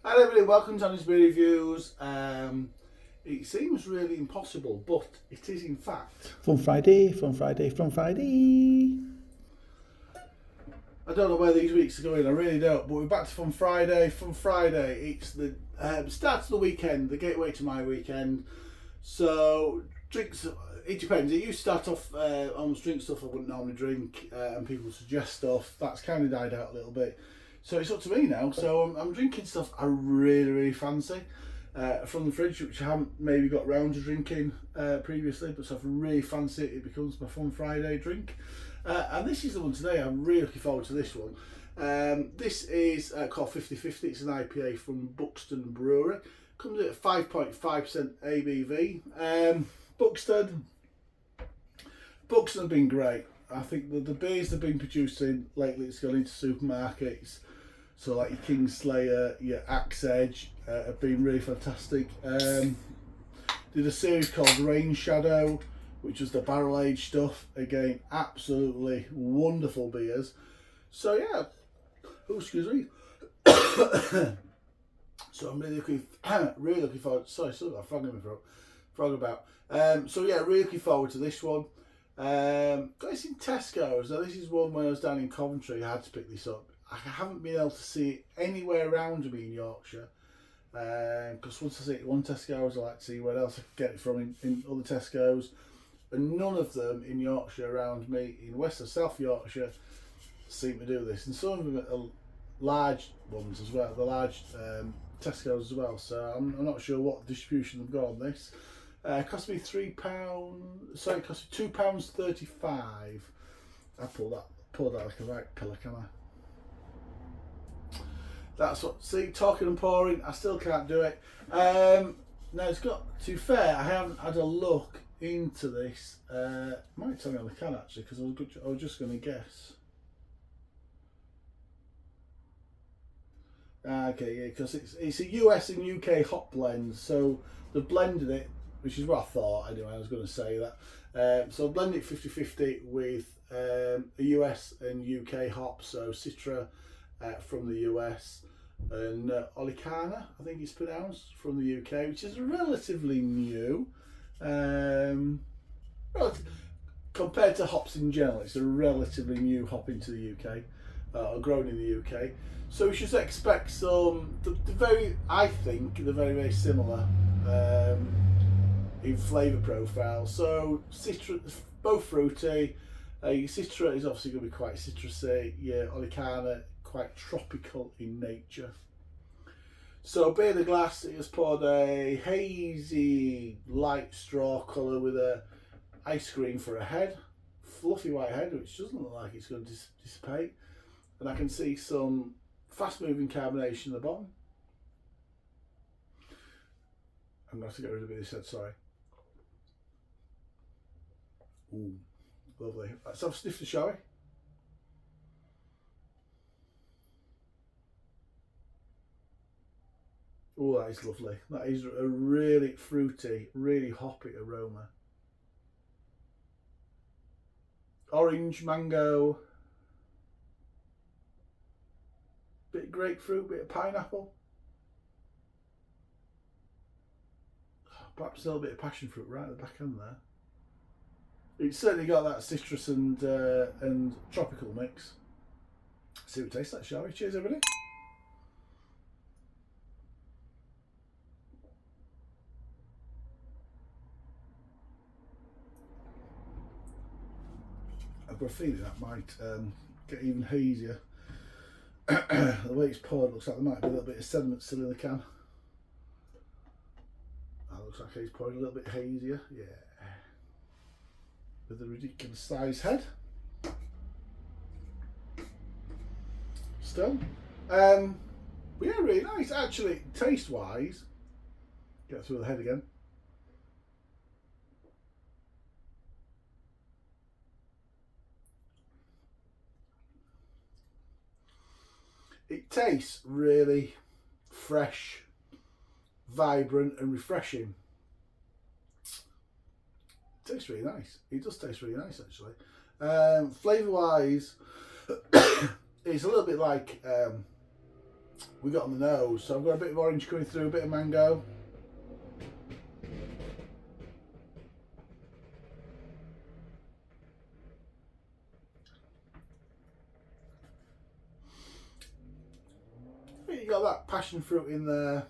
Hi everybody, welcome to Honest Beer Reviews. It seems really impossible, but it is in fact. Fun Friday, fun Friday, fun Friday. I don't know where these weeks are going, I really don't, but we're back to Fun Friday. Fun Friday, it's the start of the weekend, the gateway to my weekend. So, drinks, it depends. It used to start off almost drink stuff I wouldn't normally drink, and people suggest stuff. That's kind of died out a little bit. So it's up to me now. So I'm drinking stuff I really fancy from the fridge, which I haven't maybe got round to drinking previously, but so if I really fancy it, it becomes my Fun Friday drink. And this is the one today. I'm really looking forward to this one. This is called 50Fifty. It's an IPA from Buxton Brewery. Comes at 5.5% ABV. Buxton have been great. I think the beers they've been producing lately, it's gone into supermarkets. So like your Kingslayer, your Axe Edge have been really fantastic. Did a series called Rain Shadow, which was the barrel aged stuff. Again, absolutely wonderful beers. So yeah, oh excuse me. So I'm really looking forward. Sorry, still got a frog in my throat. Frog about. So yeah, really looking forward to this one. Got this in Tesco's. Now this is one when I was down in Coventry. I had to pick this up. I haven't been able to see it anywhere around me in Yorkshire. Because once I see it in one Tesco's, I like to see where else I can get it from in other Tesco's. And none of them in Yorkshire around me, in West or South Yorkshire, seem to do this. And some of them are large ones as well, the large Tesco's as well. So I'm not sure what distribution they've got on this. It cost me £3. Sorry, it cost me £2.35. I pulled that like a right pillar, can I? That's what. See, talking and pouring, I still can't do it. Now it's got. To be fair, I haven't had a look into this. Might tell me on the can actually, because I was just going to guess. Okay, yeah, because it's a US and UK hop blend, so they've blended it, which is what I thought anyway. I was going to say that. So blend it 50-50 with a US and UK hop, so Citra from the US and Olicana, I think it's pronounced, from the UK, which is relatively new. Compared to hops in general, it's a relatively new hop into the UK, grown in the UK. So we should expect some. I think they're very similar in flavour profile. So Citra, both fruity. Citra is obviously going to be quite citrusy. Yeah, Olicana quite tropical in nature. So beer in the glass, it has poured a hazy light straw colour with a ice cream for a head, fluffy white head, which doesn't look like it's going to dissipate. And I can see some fast moving carbonation at the bottom. I'm going to have to get rid of this head, sorry. Ooh, lovely. Let's have a snifter, shall we? Oh, that is lovely. That is a really fruity, really hoppy aroma. Orange, mango, bit of grapefruit, bit of pineapple. Perhaps a little bit of passion fruit right at the back end there. It's certainly got that citrus and tropical mix. See what it tastes like, shall we? Cheers, everybody. I've got a feeling that might get even hazier. The way it's poured looks like there might be a little bit of sediment still in the can. That looks like he's poured a little bit hazier, yeah. With a ridiculous size head. Still. But yeah, really nice. Actually, taste wise, get through the head again. It tastes really fresh, vibrant and refreshing. It tastes really nice. It does taste really nice actually. Flavour wise, it's a little bit like we got on the nose. So I've got a bit of orange coming through, a bit of mango. You got that passion fruit in there, a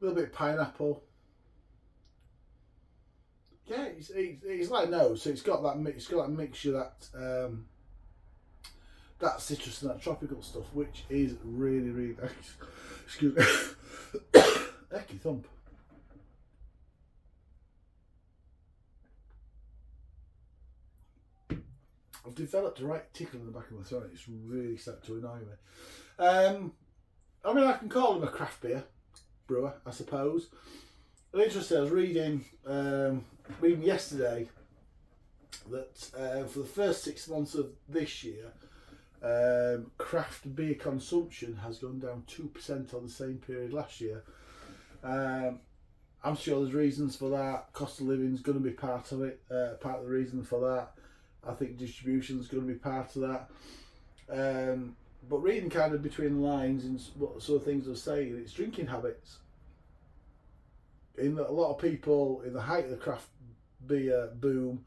little bit of pineapple. Yeah, it's like nose, so it's got that mixture, that citrus and that tropical stuff, which is really, really nice. Excuse me. Ecky thump. I've developed a right tickle in the back of my throat. It's really starting to annoy me. I mean, I can call him a craft beer brewer, I suppose. And interesting, I was reading yesterday that for the first 6 months of this year, craft beer consumption has gone down 2% on the same period last year. I'm sure there's reasons for that. Cost of living is going to be part of it, part of the reason for that. I think distribution is going to be part of that. But reading kind of between the lines and what sort of things they're saying, it's drinking habits. In that a lot of people, in the height of the craft beer boom,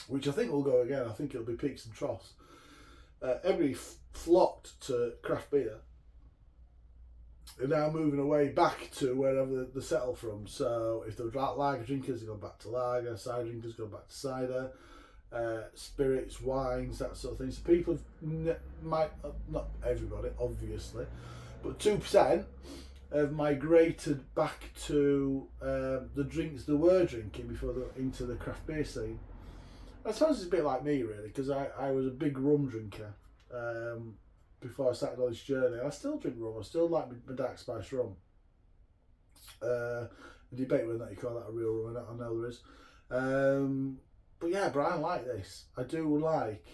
which I think will go again, I think it'll be peaks and troughs, everybody flocked to craft beer. They're now moving away back to wherever they settle from. So if they're lager drinkers, they go back to lager, cider drinkers go back to cider, spirits, wines, that sort of thing. So people might, not everybody obviously, but 2% have migrated back to the drinks they were drinking before they were into the craft beer scene. I suppose it's a bit like me really, because I was a big rum drinker before I started on this journey. I still drink rum. I still like my dark spice rum. The debate whether or not you call that a real rum, I know there is. But yeah, but I like this. I do like,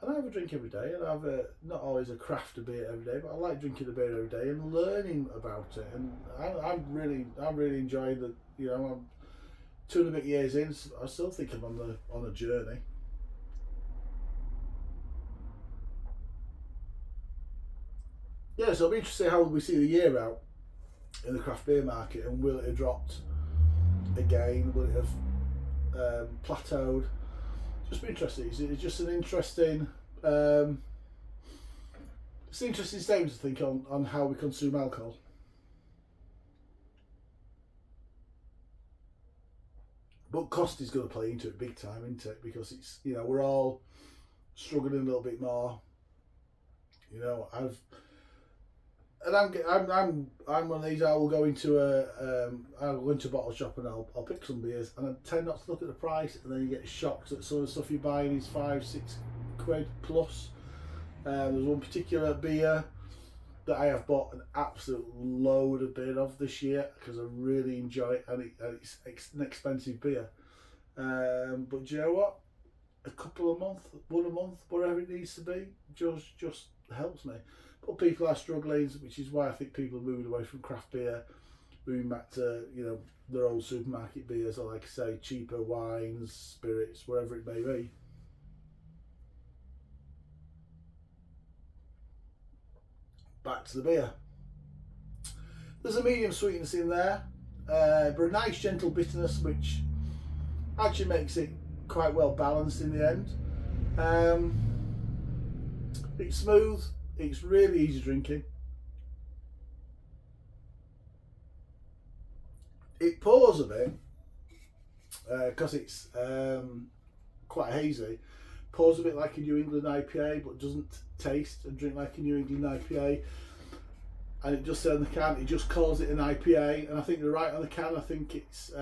and I have a drink every day, and I have not always a craft beer every day, but I like drinking a beer every day and learning about it. And I'm really enjoying the, you know, I'm 2 and a bit years in. So I still think I'm on a journey. Yeah, so it'll be interesting how we see the year out in the craft beer market, and will it have dropped again? Will it have plateaued? Just be interesting. It's just an interesting, it's an interesting statement to think on how we consume alcohol. But cost is going to play into it big time, isn't it? Because it's, you know, we're all struggling a little bit more. You know, I'm one of these. I will go into I'll go into a bottle shop and I'll pick some beers, and I tend not to look at the price, and then you get shocked that some of the stuff you're buying is £5-6 plus. There's one particular beer that I have bought an absolute load of beer of this year because I really enjoy it, and it's an expensive beer. But do you know what? A couple of months, one a month, whatever it needs to be, just helps me. But people are struggling, which is why I think people are moving away from craft beer, moving back to, you know, their old supermarket beers, or like I say, cheaper wines, spirits, wherever it may be. Back to the beer. There's a medium sweetness in there, but a nice gentle bitterness, which actually makes it quite well balanced in the end. It's smooth. It's really easy drinking. It pours a bit because it's quite hazy. Pours a bit like a New England IPA, but doesn't taste and drink like a New England IPA. And it just says on the can, it just calls it an IPA. And I think they're right on the can. I think it's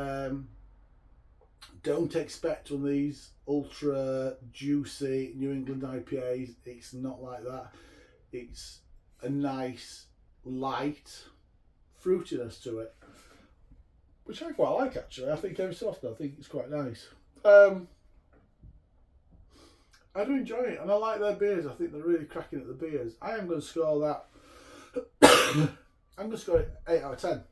don't expect one of these ultra juicy New England IPAs. It's not like that. It's a nice light fruitiness to it, which I quite like actually. I think every so often I think it's quite nice. I do enjoy it, and I like their beers. I think they're really cracking at the beers. I am going to score that. I'm going to score it 8 out of 10.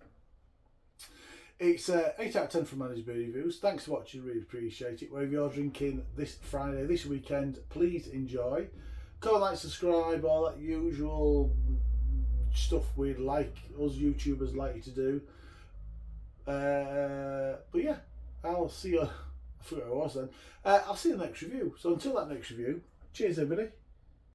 It's 8 out of 10 from Managed Beer Reviews. Thanks for watching, really appreciate it. Wherever you're drinking this Friday, this weekend, please enjoy. comment, like, subscribe, all that usual stuff we'd like, us YouTubers like you to do. But yeah, I'll see you. I forgot what I was then. I'll see you in the next review. So until that next review, cheers everybody.